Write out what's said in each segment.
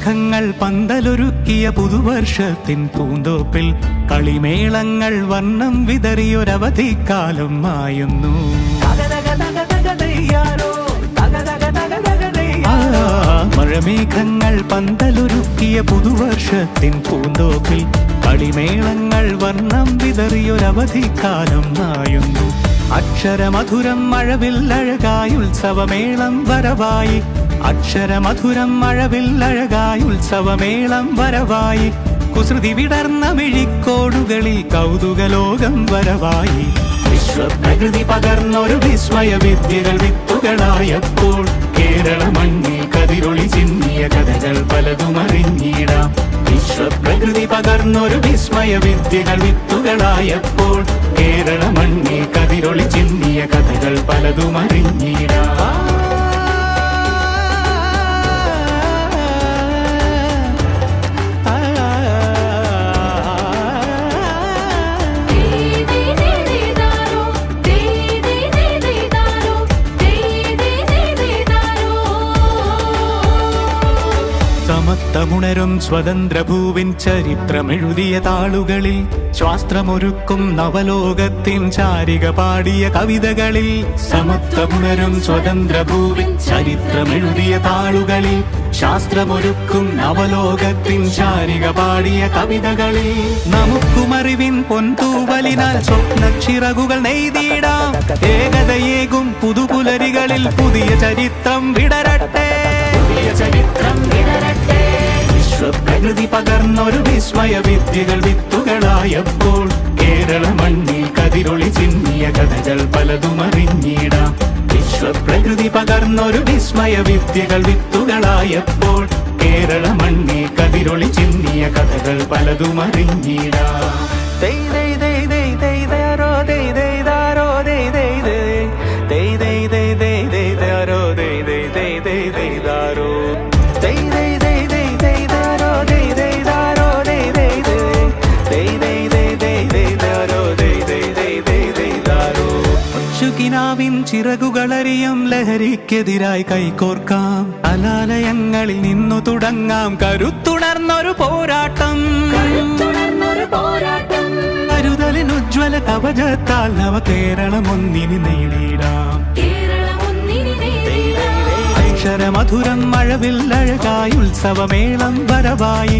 മഴമേഘങ്ങൾ പന്തലൊരുക്കിയ പുതുവർഷത്തിൻ പൂന്തോപ്പിൽ കളിമേളങ്ങൾ വർണ്ണം വിതറിയൊരവധിക്കാലം മായുന്നു. മഴമേഘങ്ങൾ പന്തലൊരുക്കിയ പുതുവർഷത്തിൻ പൂന്തോപ്പിൽ കളിമേളങ്ങൾ വർണ്ണം വിതറിയൊരവധിക്കാലം മായുന്നു. അക്ഷരമധുരം മഴവില്ലഴകായുത്സവമേളം വരവായി, അക്ഷരമധുരം മഴവില്ലഴകായുത്സവമേളം വരവായി, കുസൃതി വിടർന്ന മിഴിക്കോടുകളിൽ കൗതുകലോകം വരവായി. വിശ്വപ്രകൃതി പകർന്നൊരു വിസ്മയ വിദ്യകൾ വിത്തുകളായപ്പോൾ കേരള മണ്ണിൽ കതിരൊളി ചിന്നിയ കഥകൾ പലതും അറിഞ്ഞിടാം. വിശ്വപ്രകൃതി പകർന്നൊരു വിസ്മയ വിദ്യകൾ വിത്തുകളായപ്പോൾ കേരള മണ്ണിൽ കതിരൊളി ചിന്നിയ കഥകൾ പലതും അറിഞ്ഞിടാം. സമത്വമുണരും സ്വതന്ത്രഭൂവിൻ ചരിത്രമെഴുതിയ താളുകളിൽ, ശാസ്ത്രമൊരുക്കും നവലോകത്തിൻ ചാരിക പാടിയ കവിതകളിൽ, സമത്വമുണരും സ്വതന്ത്രഭൂവിൻ ചരിത്രമെഴുതിയ താളുകളിൽ, ശാസ്ത്രമൊരുക്കും നവലോകത്തിൻ ചാരിക പാടിയ കവിതകളിൽ, നമുക്കുമറിവിൻ പൊൻതൂവലിനാൽ സ്വപ്നച്ചിറകുകൾ നെയ്തിടാം. ഏകതയേകും പുതുപുലരികളിൽ പുതിയ ചരിത്രം വിടരട്ടെ, പുതിയ ചരിത്രം വിടരട്ടെ. വിശ്വപ്രകൃതി പകർന്നൊരു വിസ്മയ വിദ്യകൾ വിത്തുകളായപ്പോൾ കേരള മണ്ണിൽ കതിരൊളി ചിന്നിയ കഥകൾ പലതും അറിഞ്ഞിടാം. വിശ്വപ്രകൃതി പകർന്നൊരു വിസ്മയ വിദ്യകൾ വിത്തുകളായപ്പോൾ കേരള മണ്ണിൽ കതിരൊളി ചിന്നിയ കഥകൾ പലതും അറിഞ്ഞിടാം. ിൻ ചിറകുകളറിയും ലഹരിക്കെതിരായി കൈകോർക്കാം. കലാലയങ്ങളിൽ നിന്നു തുടങ്ങാം കരുത്തുണർന്നൊരു പോരാട്ടം. കരുതലിനുജ്വല കവചത്താൽ നവ കേരളം ഒന്നിന് നേടിടാം. അക്ഷരമധുരം മഴവില്ലഴകായുത്സവമേളം വരവായി,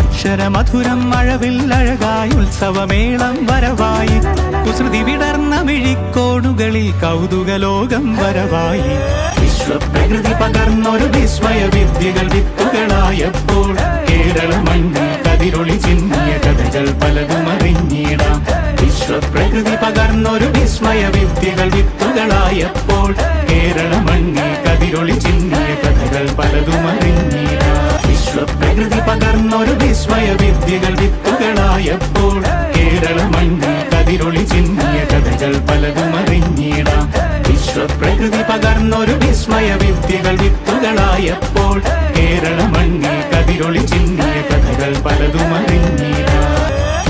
അക്ഷരമധുരം മഴവില്ലഴകായുത്സവമേളം വരവായി, കുസൃതി വിടർന്ന മിഴിക്കോടുകളിൽ കൗതുകലോകം വരവായി. വിശ്വപ്രകൃതി പകർന്നൊരു വിസ്മയ വിദ്യകൾ വിത്തുകളായപ്പോൾ കേരള മണ്ണിൽ കതിരൊളി ചിന്നിയ കഥകൾ പലതും അറിഞ്ഞിടാം. വിശ്വപ്രകൃതി പകർന്നൊരു വിസ്മയ വിദ്യകൾ വിത്തുകളായപ്പോൾ കേരള മണ്ണിൽ കതിരൊളി ചിന്നിയ കഥകൾ പലതും അറിഞ്ഞിടാം. വിശ്വപ്രകൃതി പകർന്നൊരു വിസ്മയ വിദ്യകൾ വിത്തുകളായപ്പോൾ കേരള മണ്ണിൽ കതിരൊളി ചിന്നിയ കഥകൾ പലതും അറിഞ്ഞിടാം. വിശ്വപ്രകൃതി പകർന്നൊരു വിസ്മയ വിദ്യകൾ വിത്തുകളായപ്പോൾ കേരള മണ്ണിൽ കതിരൊളി ചിന്നിയ കഥകൾ പലതും അറിഞ്ഞിടാം.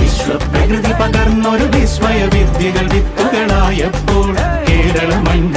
വിശ്വപ്രകൃതി പകർന്നൊരു വിസ്മയ വിദ്യകൾ വിത്തുകളായപ്പോൾ കേരള മണ്ണിൽ